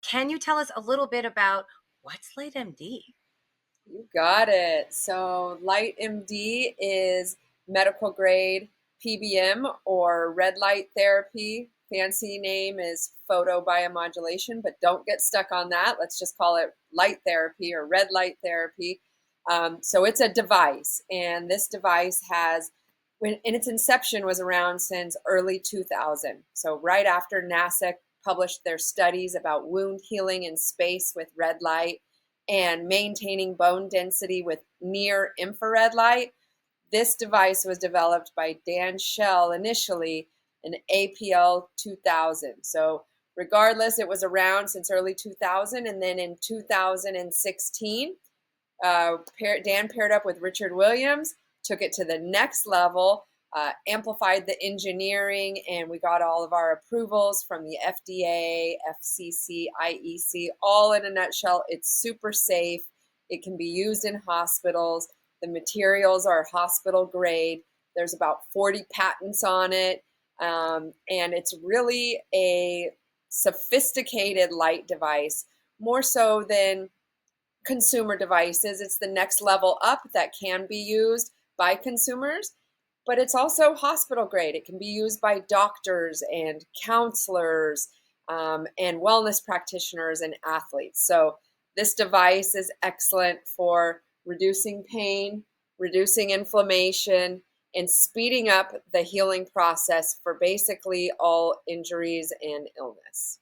can you tell us a little bit about what's LightMD? You got it. So, LightMD is medical grade PBM or red light therapy. Fancy name is photobiomodulation, but don't get stuck on that. Let's just call it light therapy or red light therapy. So, it's a device, and this device has, when in its inception, was around since early 2000. So, right after NASA published their studies about wound healing in space with red light and maintaining bone density with near infrared light. This device was developed by Dan Schell initially in APL 2000. So regardless, it was around since early 2000. And then in 2016, Dan paired up with Richard Williams, took it to the next level, amplified the engineering, and we got all of our approvals from the FDA, FCC, IEC, all in a nutshell. It's super safe. It can be used in hospitals. The materials are hospital grade. There's about 40 patents on it. And it's really a sophisticated light device, more so than consumer devices. It's the next level up that can be used by consumers, but it's also hospital grade. It can be used by doctors and counselors, and wellness practitioners and athletes. So this device is excellent for reducing pain, reducing inflammation, and speeding up the healing process for basically all injuries and illness.